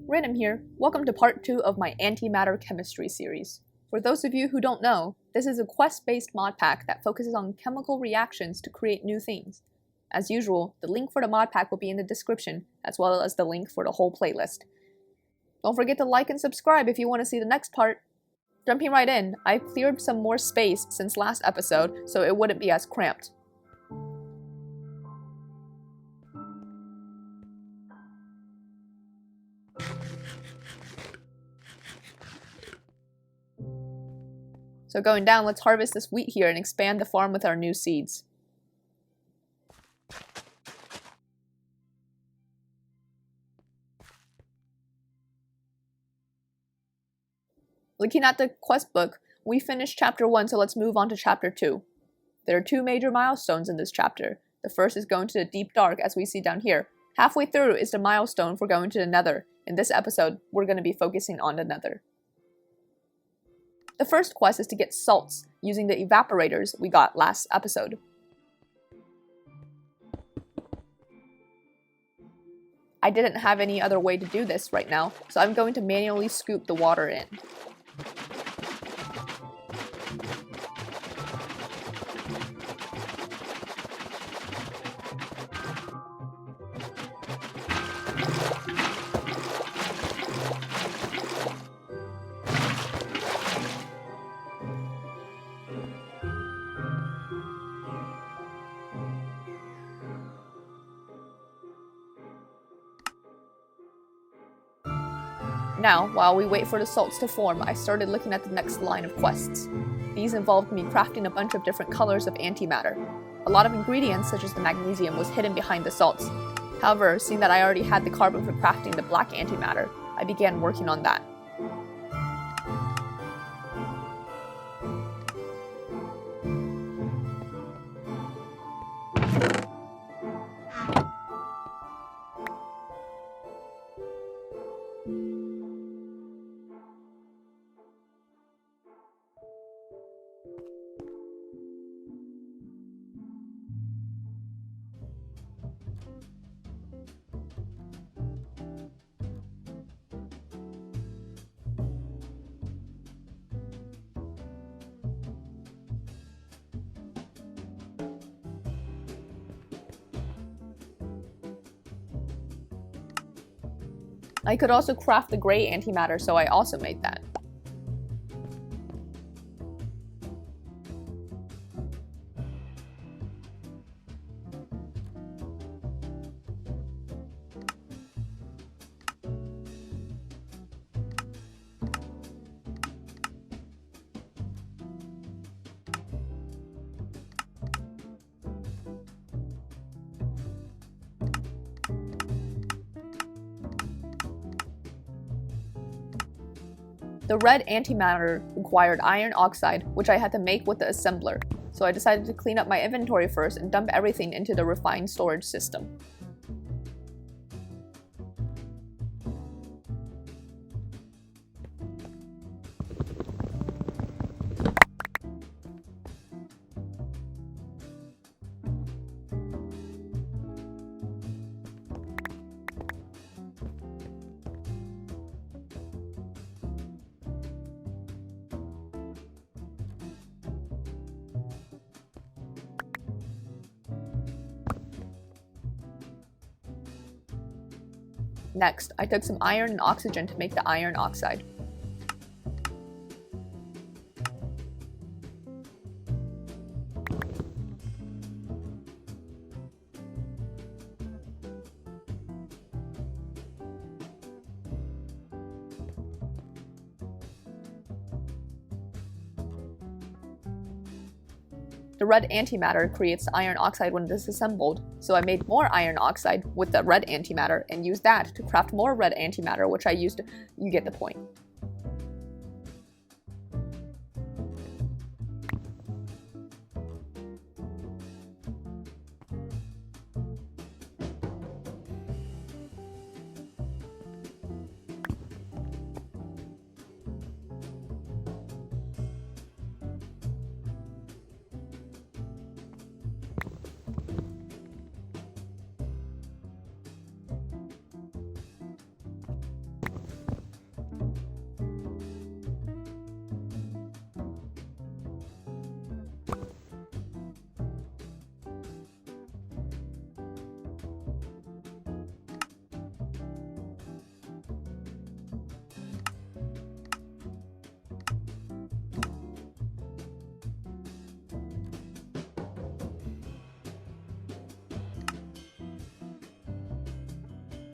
Random here. Welcome to part 2 of my Antimatter chemistry series. For those of you who don't know, this is a quest-based mod pack that focuses on chemical reactions to create new things. As usual, the link for the mod pack will be in the description, as well as the link for the whole playlist. Don't forget to like and subscribe if you want to see the next part. Jumping right in, I've cleared some more space since last episode, so it wouldn't be as cramped. So going down, let's harvest this wheat here and expand the farm with our new seeds. Looking at the quest book, we finished chapter 1, so let's move on to chapter 2. There are 2 major milestones in this chapter. The first is going to the deep dark, as we see down here. Halfway through is the milestone for going to the Nether. In this episode, we're going to be focusing on the Nether. The first quest is to get salts, using the evaporators we got last episode. I didn't have any other way to do this right now, so I'm going to manually scoop the water in. Now, while we wait for the salts to form, I started looking at the next line of quests. These involved me crafting a bunch of different colors of antimatter. A lot of ingredients, such as the magnesium, was hidden behind the salts. However, seeing that I already had the carbon for crafting the black antimatter, I began working on that. I could also craft the gray antimatter, so I also made that. The red antimatter required iron oxide, which I had to make with the assembler, so I decided to clean up my inventory first and dump everything into the refined storage system. Next, I took some iron and oxygen to make the iron oxide. The red antimatter creates iron oxide when disassembled, so I made more iron oxide with the red antimatter and used that to craft more red antimatter, which I used. You get the point.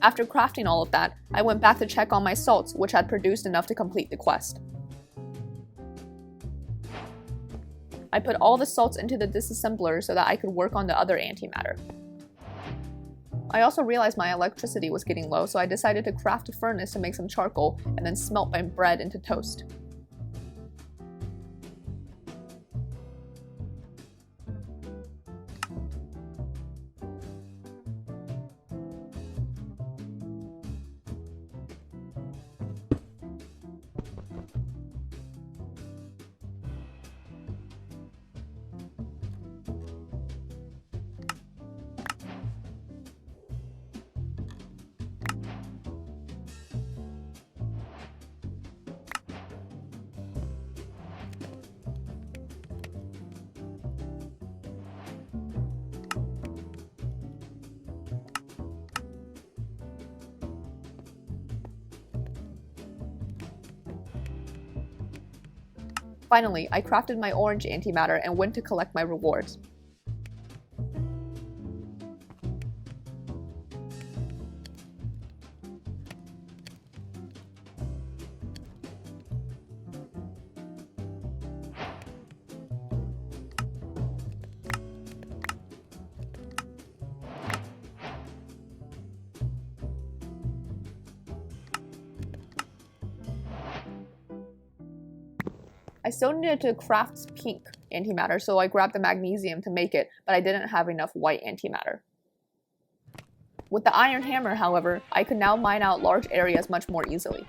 After crafting all of that, I went back to check on my salts, which had produced enough to complete the quest. I put all the salts into the disassembler so that I could work on the other antimatter. I also realized my electricity was getting low, so I decided to craft a furnace to make some charcoal and then smelt my bread into toast. Finally, I crafted my orange antimatter and went to collect my rewards. I still needed to craft pink antimatter, so I grabbed the magnesium to make it, but I didn't have enough white antimatter. With the iron hammer, however, I could now mine out large areas much more easily.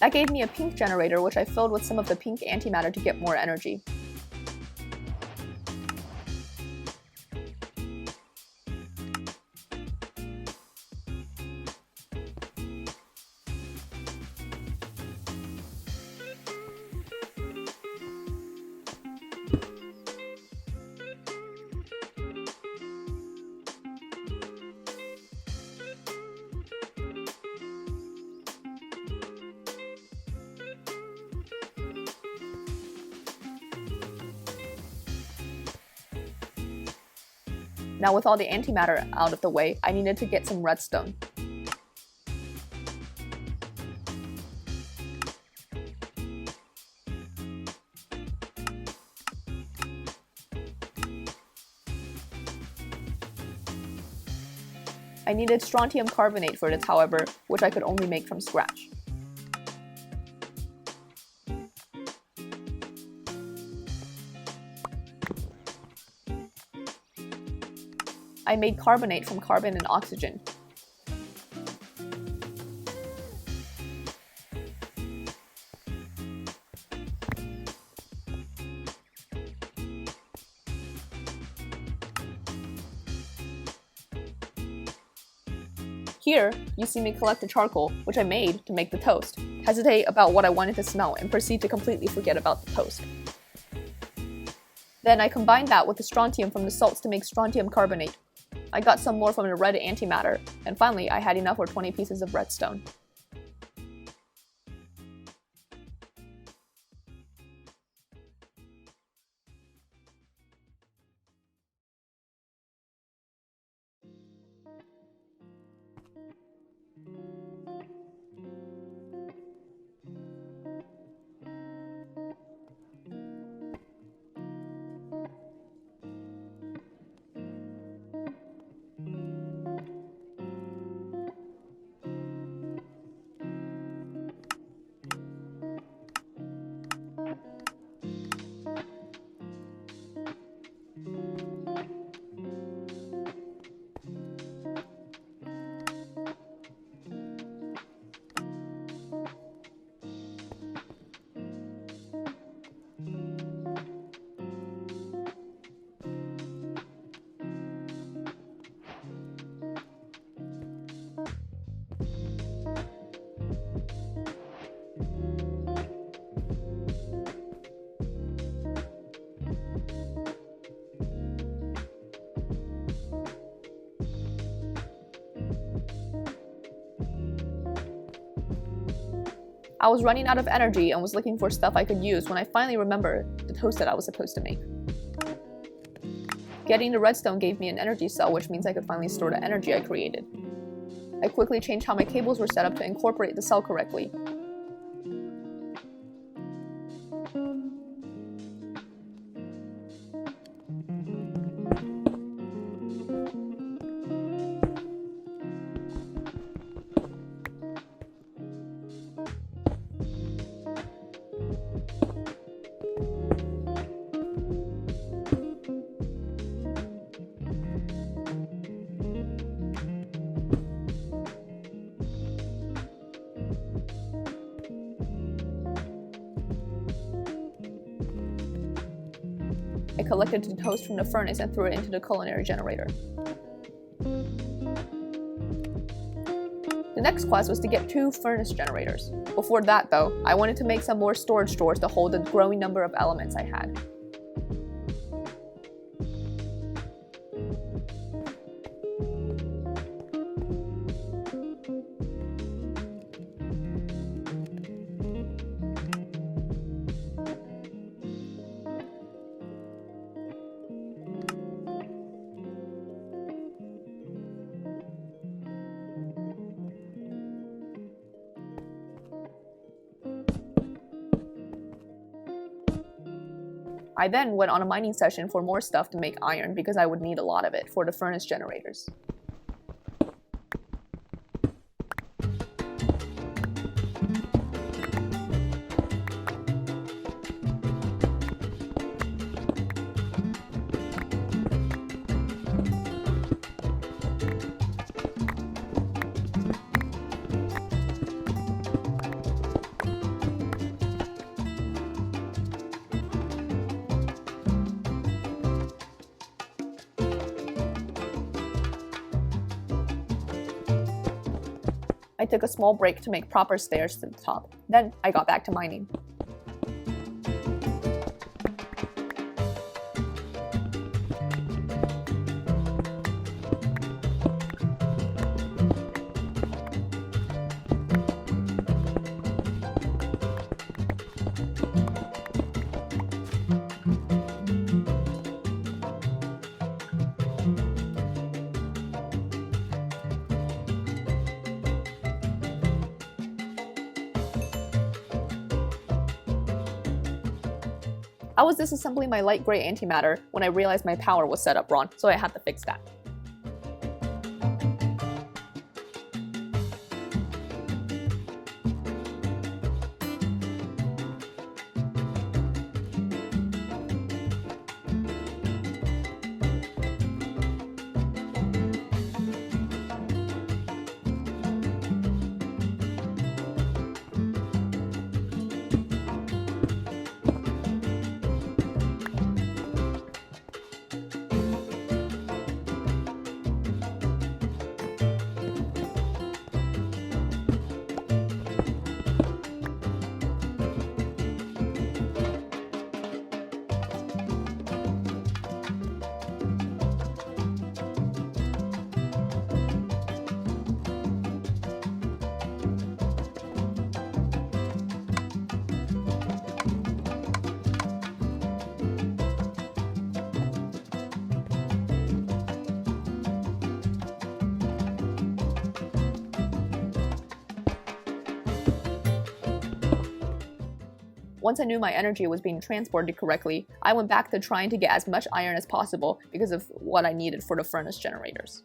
That gave me a pink generator, which I filled with some of the pink antimatter to get more energy. Now with all the antimatter out of the way, I needed to get some redstone. I needed strontium carbonate for this, however, which I could only make from scratch. I made carbonate from carbon and oxygen. Here, you see me collect the charcoal, which I made to make the toast, hesitate about what I wanted to smell, and proceed to completely forget about the toast. Then I combined that with the strontium from the salts to make strontium carbonate. I got some more from the red antimatter, and finally I had enough for 20 pieces of redstone. I was running out of energy and was looking for stuff I could use when I finally remembered the toast that I was supposed to make. Getting the redstone gave me an energy cell, which means I could finally store the energy I created. I quickly changed how my cables were set up to incorporate the cell correctly. I collected the toast from the furnace and threw it into the culinary generator. The next quest was to get 2 furnace generators. Before that though, I wanted to make some more storage drawers to hold the growing number of elements I had. I then went on a mining session for more stuff to make iron because I would need a lot of it for the furnace generators. I took a small break to make proper stairs to the top. Then I got back to mining. I was disassembling my light gray antimatter when I realized my power was set up wrong, so I had to fix that. Once I knew my energy was being transported correctly, I went back to trying to get as much iron as possible because of what I needed for the furnace generators.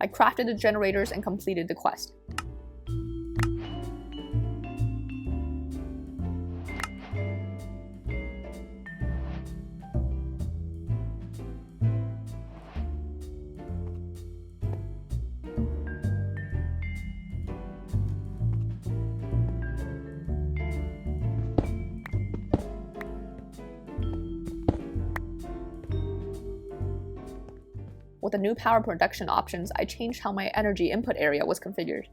I crafted the generators and completed the quest. With the new power production options, I changed how my energy input area was configured.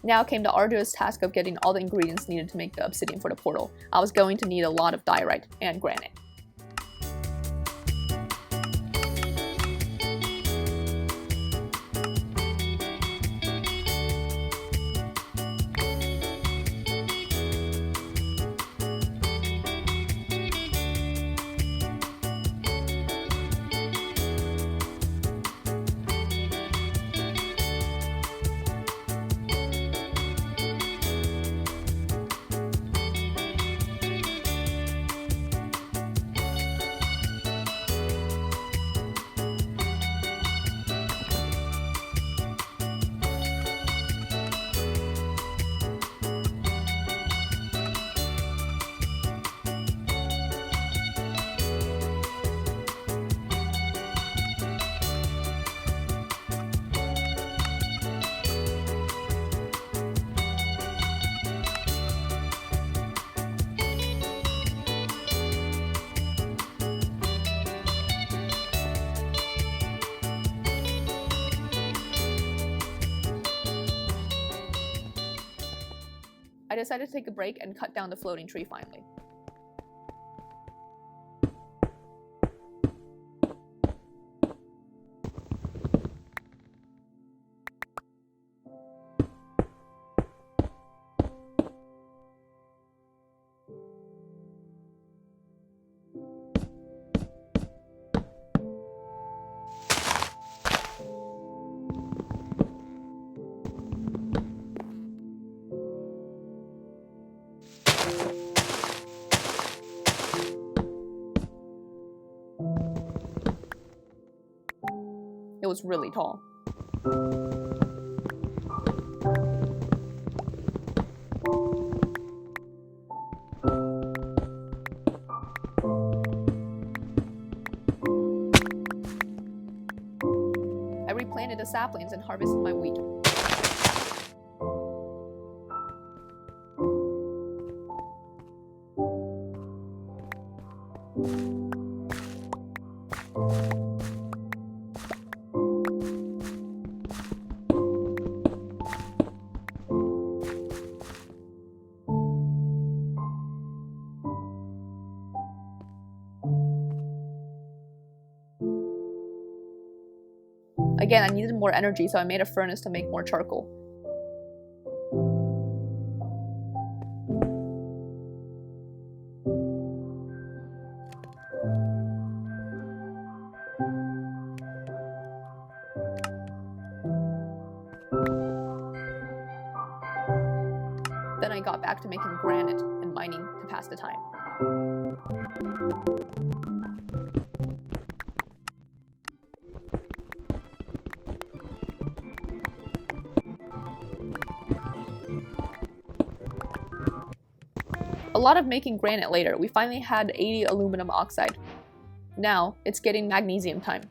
Now came the arduous task of getting all the ingredients needed to make the obsidian for the portal. I was going to need a lot of diorite and granite. I decided to take a break and cut down the floating tree finally. It was really tall. I replanted the saplings and harvested my wheat. Again, I needed more energy, so I made a furnace to make more charcoal. Then I got back to making granite and mining to pass the time. A lot of making granite later, we finally had 80 aluminum oxide. Now, it's getting magnesium time.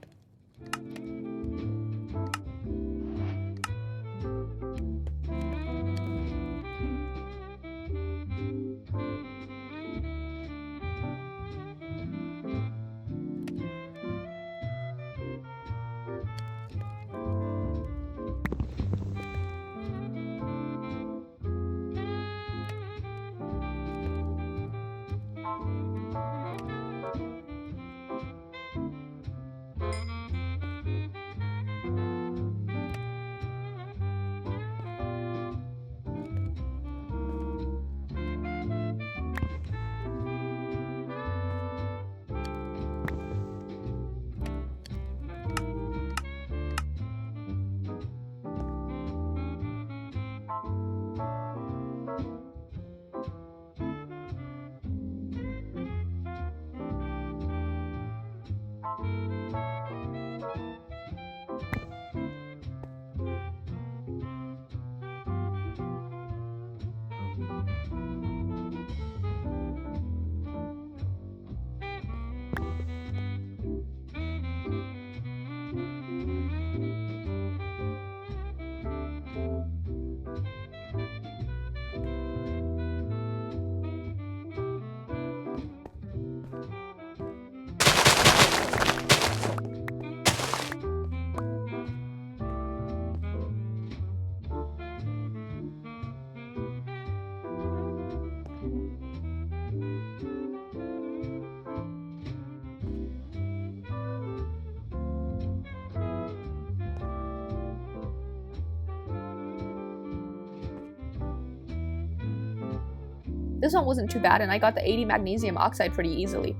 This one wasn't too bad, and I got the 80 magnesium oxide pretty easily.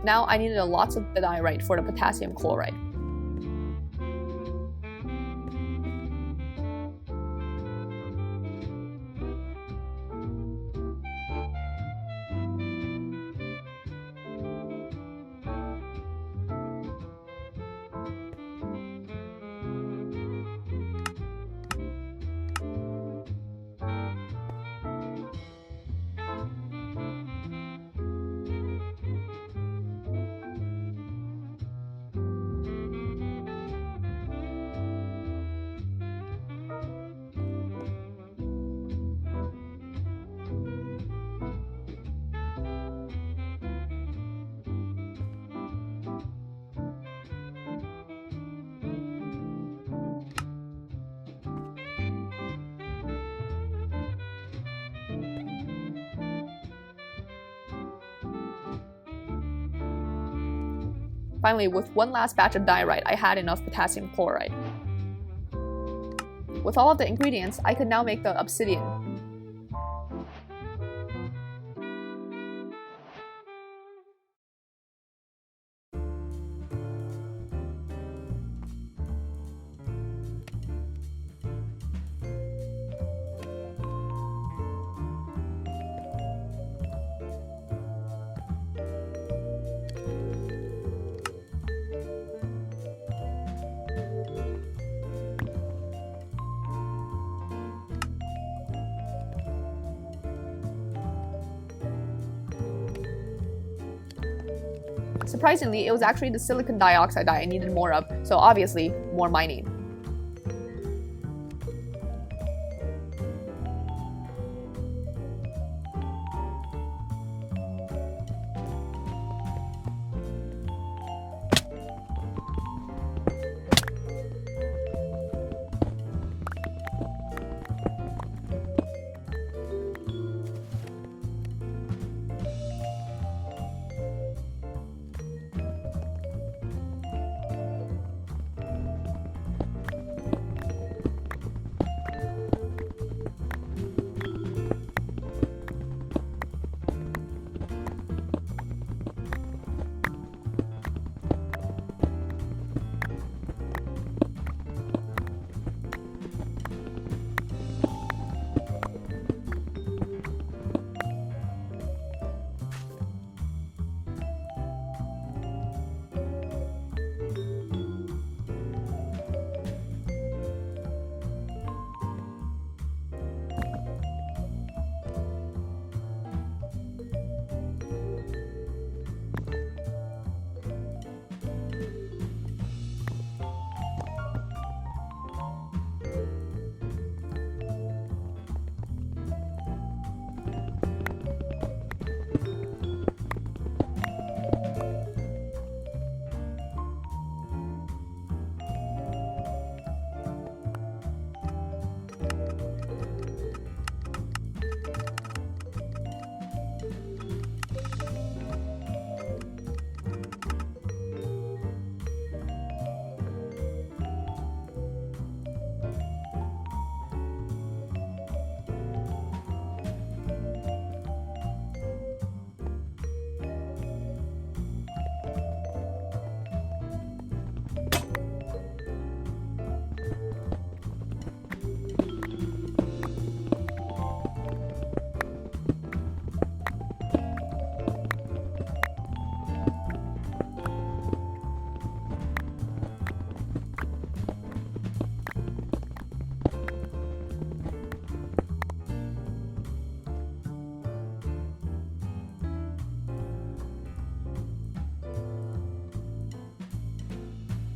Now I needed lots of the diorite for the potassium chloride. Finally, with one last batch of diorite, I had enough potassium chloride. With all of the ingredients, I could now make the obsidian. Surprisingly, it was actually the silicon dioxide that I needed more of, so obviously, more mining.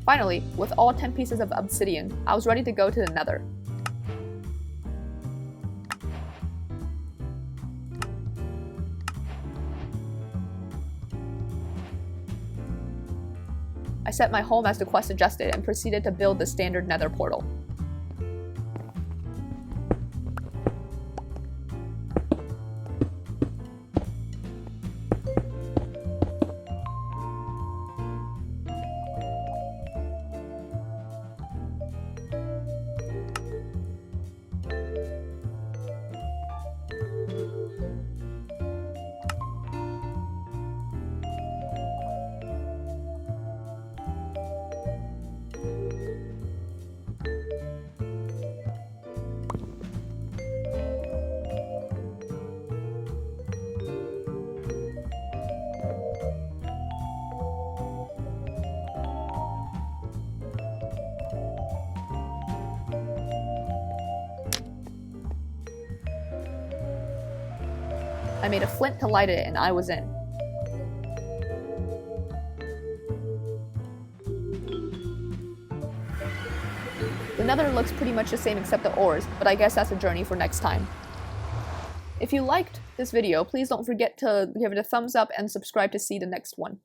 Finally, with all 10 pieces of obsidian, I was ready to go to the Nether. I set my home as the quest suggested and proceeded to build the standard Nether portal. I made a flint to light it and I was in. The Nether looks pretty much the same except the ores, but I guess that's a journey for next time. If you liked this video, please don't forget to give it a thumbs up and subscribe to see the next one.